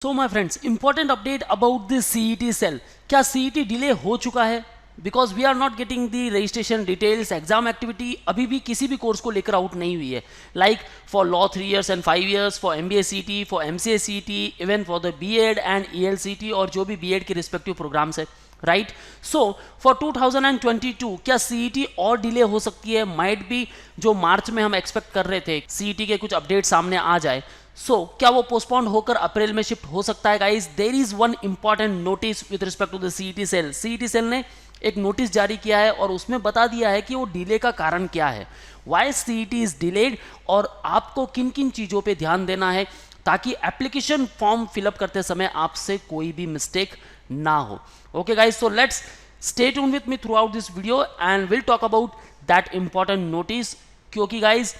So my friends, important update about the CET cell. क्या CET delay हो चुका है? Because we are not getting the registration details. Exam activity अभी भी किसी भी कोर्स को लेकर आउट नहीं हुई है, like for law 3 years and 5 years, for MBA CT, for MCA CT, even for the BEd and ELCT और जो भी BEd के रिस्पेक्टिव प्रोग्राम्स है, राइट? सो फॉर 2022 क्या सीईटी और डिले हो सकती है? माइट बी जो मार्च में हम एक्सपेक्ट कर रहे थे सीईटी के कुछ अपडेट सामने आ जाए, क्या वो पोस्टपोन होकर अप्रैल में शिफ्ट हो सकता है? Guys, there is one important notice with respect to the CET cell. CET cell ने एक नोटिस जारी किया है और उसमें बता दिया है कि वो डिले का कारण क्या है, वाई सीईटी इज डिलेड, और आपको किन किन चीज़ों पे ध्यान देना है ताकि एप्लीकेशन फॉर्म फिलअप करते समय आपसे कोई भी मिस्टेक ना हो। Okay guys, so let's stay tuned with me throughout this video and will talk about that important notice, क्योंकि गाइज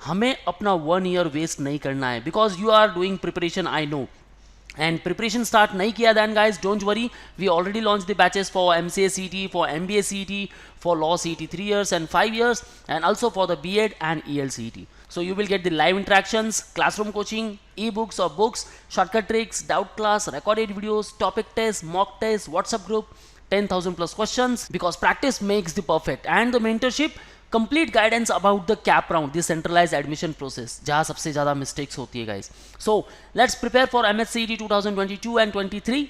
हमें अपना 1 year वेस्ट नहीं करना है, because you are doing preparation, I know, and preparation start नहीं किया then guys don't worry, we already launch the batches for MCA CT, for MBA CT, for law CT 3 years and 5 years, and also for the BEd and ELCT. So you will get the live interactions, classroom coaching, e-books or books, shortcut tricks, doubt class, recorded videos, topic tests, mock tests, WhatsApp group, 10,000 plus questions, because practice makes the perfect, and the mentorship, complete guidance about the cap round, the centralize admission process, जहां सबसे ज्यादा mistakes होती है guys. So let's prepare for MSCET 2022 and 23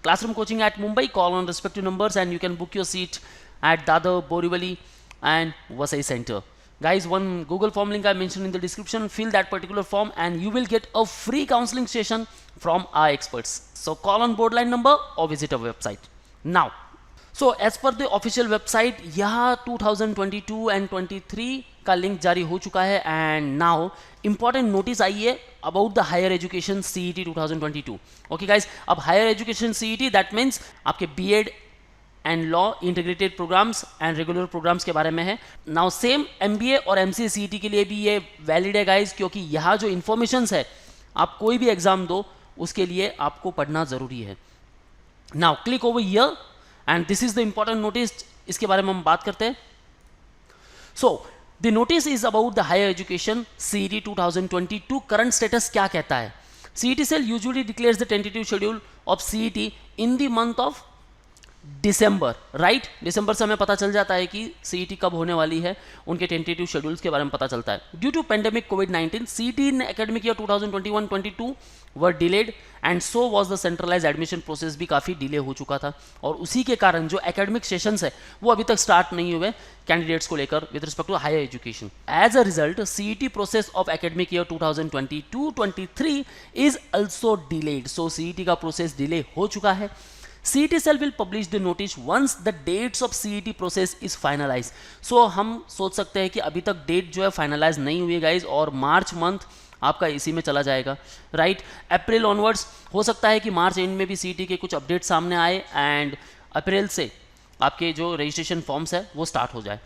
classroom coaching at Mumbai. Call on respective numbers and you can book your seat at Dadar, Borivali and Vasai Center. Guys, one Google form link I mentioned in the description. Fill that particular form and you will get a free counseling session from our experts. So call on boardline number or visit our website now. So as per the official website, यहाँ 2022 and 23 का link जारी हो चुका है, and now important notice आई है about the higher education CET 2022। Okay guys, अब higher education CET that means आपके BEd and law integrated programmes and regular programmes के बारे में है। नाउ सेम MBA और MCA CT के लिए भी ये वैलिड है गाइज, क्योंकि यहाँ जो इन्फॉर्मेशंस है, आप कोई भी एग्जाम दो उसके लिए आपको पढ़ना जरूरी है। Now click over here and this is the important notice, इसके बारे में हम बात करते हैं। So the notice is about the higher education CET 2022 current status क्या कहता है। CET cell usually declares the tentative schedule of CET in the month of December, right? दिसंबर से हमें पता चल जाता है कि सीईटी कब होने वाली है, उनके टेंटेटिव शेड्यूल्स के बारे में पता चलता है। ड्यू टू पेंडेमिक कोविड-19, CET in academic year 2021-22 were delayed and so was the centralize admission process भी काफ़ी डिले हो चुका था, और उसी के कारण जो एकेडमिक सेशंस है वो अभी तक स्टार्ट नहीं हुए कैंडिडेट्स को लेकर with respect to higher education. As a result, CET process of academic year 2022-23 is also delayed. So CET का प्रोसेस डिले हो चुका है। CET cell will publish the notice once the dates of CET process is finalized. So हम सोच सकते हैं कि अभी तक डेट जो है फाइनलाइज नहीं हुई है गाइज, और मार्च मंथ आपका इसी में चला जाएगा, राइट? अप्रैल ऑनवर्ड्स हो सकता है कि मार्च एंड में भी CET के कुछ अपडेट सामने आए एंड अप्रैल से आपके जो रजिस्ट्रेशन फॉर्म्स है वो स्टार्ट हो जाए।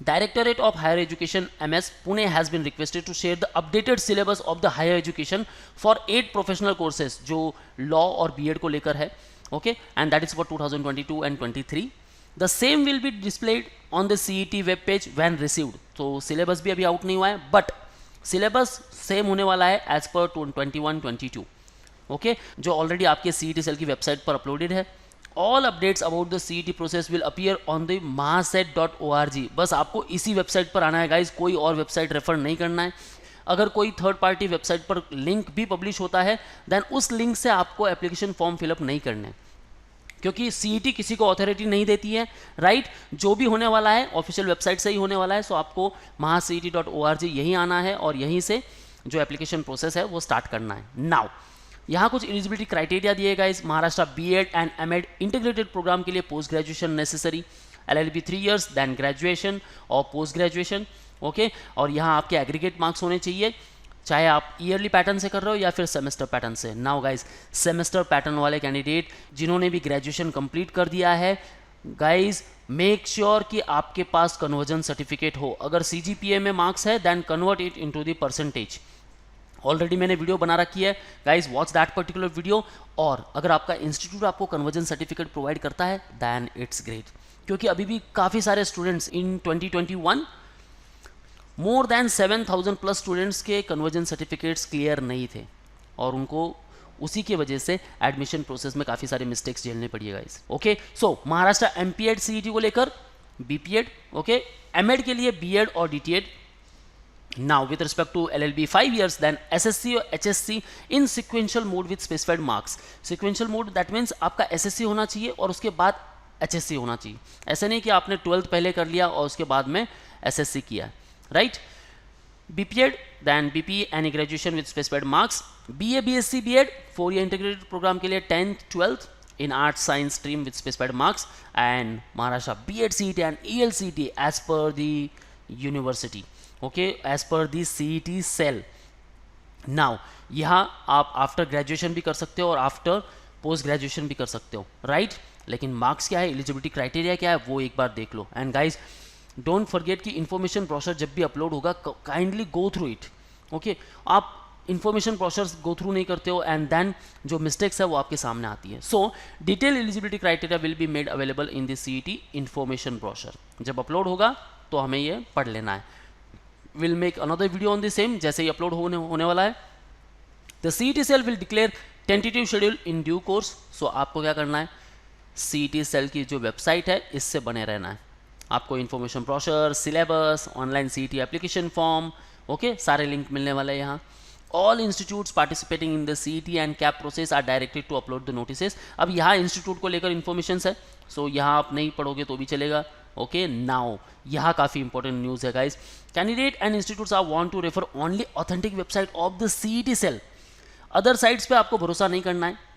Directorate of Higher Education MS Pune has been requested to share the updated syllabus of the higher education for 8 professional courses जो law और BEd को लेकर है, okay, and that is for 2022 and 23. The same will be displayed on the CET web page when received. तो syllabus भी अभी out नहीं हुआ है, but syllabus सेम होने वाला है as per 21-22, okay, जो ऑलरेडी आपके CET सेल की वेबसाइट पर अपलोडेड है। All updates about the CET process will appear on the mahaset.org. बस आपको इसी वेबसाइट पर आना है गाइज, कोई और वेबसाइट रेफर नहीं करना है। अगर कोई थर्ड पार्टी वेबसाइट पर लिंक भी पब्लिश होता है देन उस लिंक से आपको एप्लीकेशन फॉर्म फिलअप नहीं करना है, क्योंकि सीईटी किसी को अथॉरिटी नहीं देती है, राइट? जो भी होने वाला है ऑफिशियल वेबसाइट से ही होने वाला है। सो आपको mahaset.org यहीं आना है और यहीं से जो एप्लीकेशन प्रोसेस है वो स्टार्ट करना है। नाउ यहाँ कुछ एलिजिबिलिटी क्राइटेरिया दिए गए इस Maharashtra BEd and MAd integrated program के लिए post graduation necessary, LLB 3 years then graduation और पोस्ट ग्रेजुएशन, ओके, और यहाँ आपके एग्रीगेट मार्क्स होने चाहिए, चाहे आप ईयरली पैटर्न से कर रहे हो या फिर सेमेस्टर पैटर्न से। नाउ गाइज, सेमेस्टर पैटर्न वाले कैंडिडेट जिन्होंने भी ग्रेजुएशन कंप्लीट कर दिया है, गाइज मेक श्योर कि आपके पास कन्वर्जन सर्टिफिकेट हो। अगर CGPA में मार्क्स है then convert it into the percentage. Already मैंने वीडियो बना रखी है guys, watch that particular video. और अगर आपका इंस्टीट्यूट आपको कन्वर्जन सर्टिफिकेट प्रोवाइड करता है दैन इट्स ग्रेट, क्योंकि अभी भी काफ़ी सारे students in 2021 more than 7,000 plus students के कन्वर्जन सर्टिफिकेट्स क्लियर नहीं थे और उनको उसी की वजह से एडमिशन प्रोसेस में काफ़ी सारे मिस्टेक्स झेलने पड़िए गाइस। ओके, सो महाराष्ट्र एमपीएड सीईटी को लेकर बीपीएड, ओके, एमएड के लिए बीएड और डीटीएड। Now with respect to LLB 5 years, then SSC or HSC in sequential mode with specified marks. Sequential mode that means आपका SSC होना चाहिए और उसके बाद HSC होना चाहिए। ऐसा नहीं कि आपने 12th पहले कर लिया और उसके बाद में SSC किया, right. BPED then BPE any graduation with specified marks। BA BSc BEd 4 year integrated program के लिए 10th 12th in arts science stream with specified marks, and Maharashtra BEd CET and ELCT as per the university, okay, as per the CET cell। now यहाँ आप after graduation भी कर सकते हो और after post graduation भी कर सकते हो, राइट। लेकिन मार्क्स क्या है, एलिजिबिलिटी क्राइटेरिया क्या है, वो एक बार देख लो। एंड गाइज डोंट फॉरगेट कि इन्फॉर्मेशन ब्रोशर जब भी अपलोड होगा kindly go through it, okay. आप इन्फॉर्मेशन ब्रोशर्स गो थ्रू नहीं करते हो एंड देन जो मिस्टेक्स है वो आपके सामने आती है। So detail eligibility criteria will be made available in the CET information brochure. जब अपलोड होगा तो हमें ये पढ़ लेना है। Will make another video on the same, जैसे ही अपलोड होने वाला है। The CET cell will declare tentative schedule in due course. So आपको क्या करना है, सीईटी सेल की जो वेबसाइट है इससे बने रहना है। आपको information brochure, syllabus, online CET application form, okay, सारे लिंक मिलने वाले हैं यहाँ। All institutes participating in the CET and cap process are directed to upload the notices. अब यहाँ इंस्टीट्यूट को लेकर इन्फॉर्मेशन है, सो यहाँ आप नहीं पढ़ोगे तो भी चलेगा, ओके। नाउ यहाँ काफ़ी इंपॉर्टेंट न्यूज़ है guys. Candidate and institutes are want to refer only authentic website of the CET cell. Other sites पे आपको भरोसा नहीं करना है।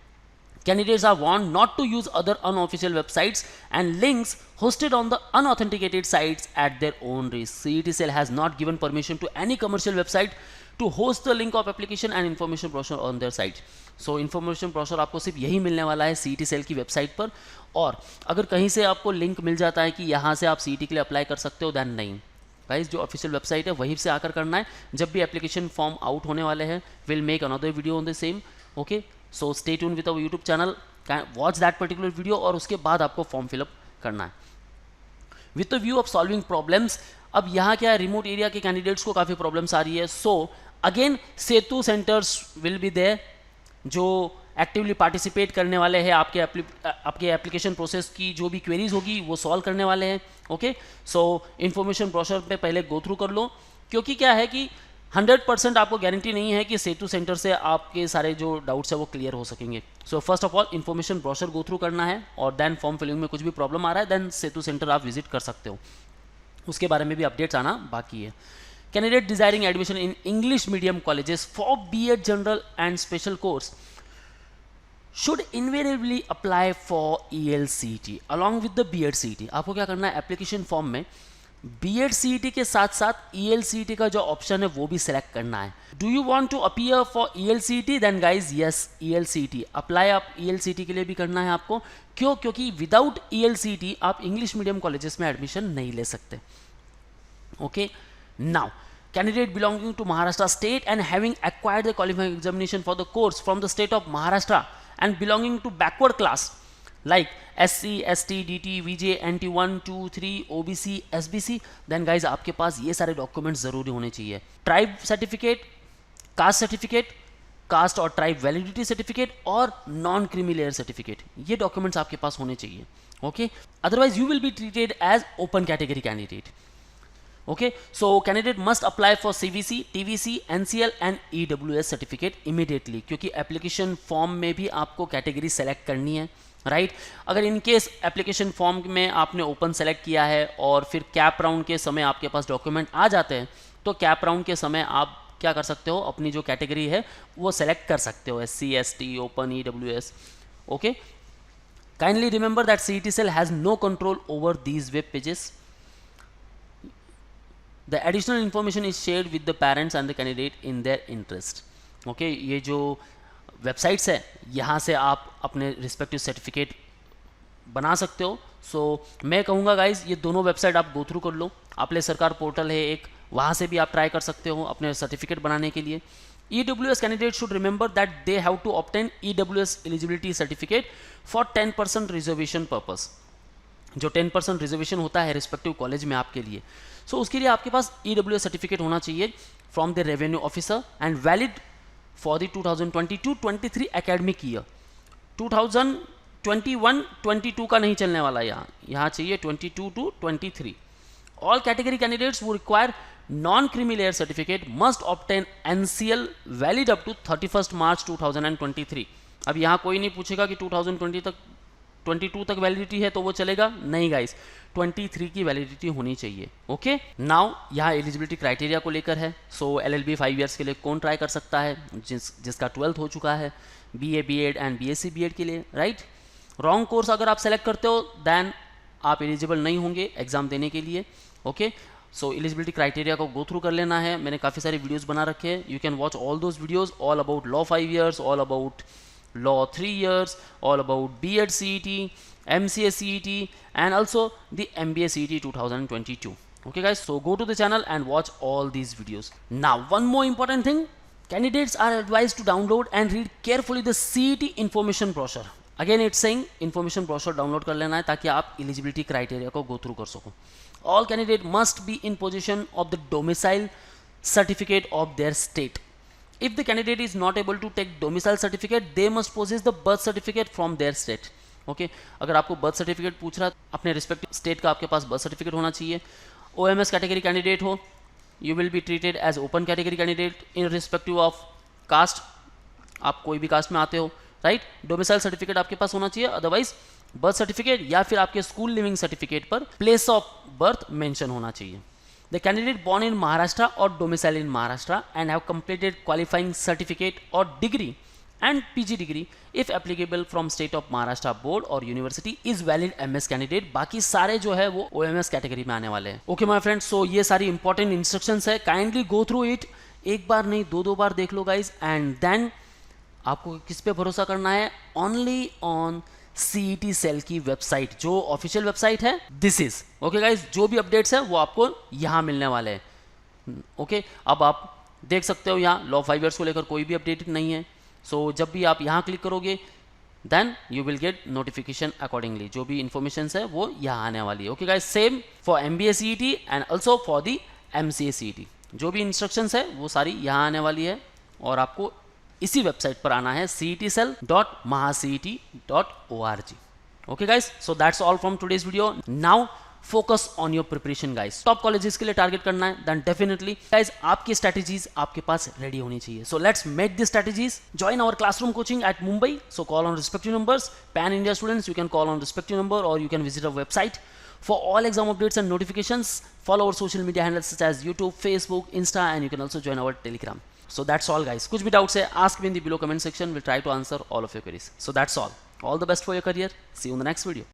Candidates are warned not to use other unofficial websites and links hosted on the unauthenticated sites at their own risk. CET cell has not given permission to any commercial website to host the link of application and information brochure on their site. So information brochure आपको सिर्फ यही मिलने वाला है CET cell की website पर। और अगर कहीं से आपको लिंक मिल जाता है कि यहाँ से आप CET के लिए अप्लाई कर सकते हो, दैन नहीं गाइज, जो ऑफिशियल वेबसाइट है वहीं से आकर करना है। जब भी एप्लीकेशन फॉर्म आउट होने वाले हैं, will make another video on the same, okay. So stay tune with our YouTube channel, watch that particular video और उसके बाद आपको फॉर्म फिलअप करना है with the view of solving problems. अब यहाँ क्या है, रिमोट एरिया के कैंडिडेट्स को काफ़ी प्रॉब्लम्स आ रही है। So again Setu centers will be there जो एक्टिवली पार्टिसिपेट करने वाले हैं। आपके एप्लीकेशन प्रोसेस की जो भी क्वेरीज होगी वो सॉल्व करने वाले हैं, ओके। सो इन्फॉर्मेशन ब्रोशर पे पहले गो थ्रू कर लो, क्योंकि क्या है कि 100% आपको गारंटी नहीं है कि सेतु सेंटर से आपके सारे जो डाउट्स है वो क्लियर हो सकेंगे। So first of all information brochure go through करना है, और देन फॉर्म फिलिंग में कुछ भी प्रॉब्लम आ रहा है देन सेतु सेंटर आप विजिट कर सकते हो। उसके बारे में भी अपडेट्स आना बाकी है। Candidate desiring admission in English medium colleges for BEd general and special course should invariably apply for ELCT along with the BEd CET। आपको क्या करना है, एप्लीकेशन फॉर्म में BEd CET के साथ साथ ELCT का जो ऑप्शन है वो भी सिलेक्ट करना है। Do you want to appear for ELCT, then guys yes ELCT apply आप ELCT के लिए भी करना है आपको। क्यों, क्योंकि विदाउट ELCT आप इंग्लिश मीडियम कॉलेजेस में एडमिशन नहीं ले सकते, okay. Now candidate belonging to Maharashtra state and having acquired the qualifying examination for the course from the state of Maharashtra and belonging to backward class like SC, ST, DT, VJ, NT 1, 2, 3, OBC, SBC, then guys आपके पास ये सारे documents ज़रूरी होने चाहिए। Tribe certificate, caste certificate, caste और tribe validity certificate और non creamy layer certificate, ये documents आपके पास होने चाहिए, okay. Otherwise you will be treated as open category candidate, okay। So candidate must apply for CVC, TVC, NCL and EWS certificate immediately, क्योंकि application form में भी आपको कैटेगरी सेलेक्ट करनी है, राइट। अगर इन केस एप्लीकेशन फॉर्म में आपने open select किया है और फिर कैप राउंड के समय आपके पास डॉक्यूमेंट आ जाते हैं, तो कैप राउंड के समय आप क्या कर सकते हो, अपनी जो कैटेगरी है वो सेलेक्ट कर सकते हो, SC, ST, open, EWS, okay. Kindly remember that CET cell has no control over these web pages. The additional information is shared with the parents and the candidate in their interest, okay। ये जो websites है यहाँ से आप अपने respective certificate बना सकते हो। सो मैं कहूँगा गाइज ये दोनों वेबसाइट आप गो थ्रू कर लो। आपले सरकार पोर्टल है एक, वहाँ से भी आप ट्राई कर सकते हो अपने सर्टिफिकेट बनाने के लिए। EWS candidate should remember that they have to obtain EWS eligibility certificate for 10% reservation purpose। जो 10% रिजर्वेशन होता है रिस्पेक्टिव कॉलेज में आपके लिए, सो उसके लिए आपके पास EWS सर्टिफिकेट होना चाहिए from the revenue officer and valid for the 2022-23 academic year. 2021-22 का नहीं चलने वाला, यहाँ चाहिए 22 to 23. All category candidates who require non-creamy layer certificate must obtain NCL valid up to 31st March 2023. अब यहाँ कोई नहीं पूछेगा कि 2020 तक 22 तक वैलिडिटी है तो वो चलेगा, नहीं गाइस, 23 की वैलिडिटी होनी चाहिए. ओके, नाउ यहाँ एलिजिबिलिटी क्राइटेरिया को लेकर है. सो LLB 5 ईयर्स के लिए कौन ट्राई कर सकता है? जिसका 12th हो चुका है, BA B.Ed and BSc B.Ed के लिए, राइट. रॉन्ग कोर्स अगर आप सेलेक्ट करते हो देन आप एलिजिबल नहीं होंगे एग्जाम देने के लिए. ओके, सो एलिजिबिलिटी क्राइटेरिया को गो थ्रू कर लेना है. मैंने काफ़ी सारे वीडियोस बना रखे हैं, you can watch all those videos, all about law 5 years, all about law 3 years, all about B.Ed CET, MCA CET and also the MBA CET 2022. Okay guys, so go to the channel and watch all these videos. Now one more important thing, candidates are advised to download and read carefully the CET information brochure. Again it's saying information brochure download कर लेना है ताकि आप eligibility criteria को go through कर सको. All candidate must be in possession of the domicile certificate of their state. If the candidate is not able to take domicile certificate, they must possess the birth certificate from their state. Okay, अगर आपको birth certificate पूछ रहा है, अपने respective state का आपके पास birth certificate होना चाहिए. OMS category candidate हो, you will be treated as open category candidate irrespective of caste. आप कोई भी कास्ट में आते हो, राइट. डोमिसाइल सर्टिफिकेट आपके पास होना चाहिए, अदरवाइज बर्थ सर्टिफिकेट या फिर आपके स्कूल लिविंग सर्टिफिकेट पर प्लेस ऑफ बर्थ मेंशन होना चाहिए. The candidate born in Maharashtra or domicile in Maharashtra and have completed qualifying certificate or degree and PG degree if applicable from state of Maharashtra board or university is valid MS candidate. बाकी सारे जो है वो OMS category में आने वाले हैं. Okay my friends, सो ये सारी इंपॉर्टेंट इंस्ट्रक्शंस है, काइंडली गो थ्रू इट. एक बार नहीं, दो बार देख लो गाइज, एंड देन आपको किस पे भरोसा करना है? ओनली ऑन CET सेल की वेबसाइट, जो ऑफिशियल वेबसाइट है. दिस इज ओके गाइज, जो भी अपडेट्स है वो आपको यहाँ मिलने वाले हैं. ओके, अब आप देख सकते हो यहाँ लॉ 5 ईयर्स को लेकर कोई भी अपडेट नहीं है. सो जब भी आप यहाँ क्लिक करोगे then you will get notification accordingly. जो भी इंफॉर्मेशन है वो यहाँ आने वाली है. Okay guys, same for MBA CET and also for the MCA CET. जो भी इंस्ट्रक्शंस है वो सारी यहाँ आने वाली है और आपको इसी वेबसाइट पर आना है, cetcell.mahacet.org. Okay guys, so that's all from today's video. Now focus on your preparation guys. Top colleges के लिए टारगेट करना है देन डेफिनेटली गाइस आपकी स्ट्रेटजीज आपके पास रेडी होनी चाहिए. So let's make this strategies. Join our classroom coaching at Mumbai. So call on respective numbers. Pan India students, you can call on respective number और you can visit our website. For all exam updates and notifications, follow our social media handles such as YouTube, Facebook, Insta, and you can also join our Telegram. So that's all guys. कुछ भी doubts है, ask me in the below comment section. We'll try to answer all of your queries. So that's all. All the best for your career. See you in the next video.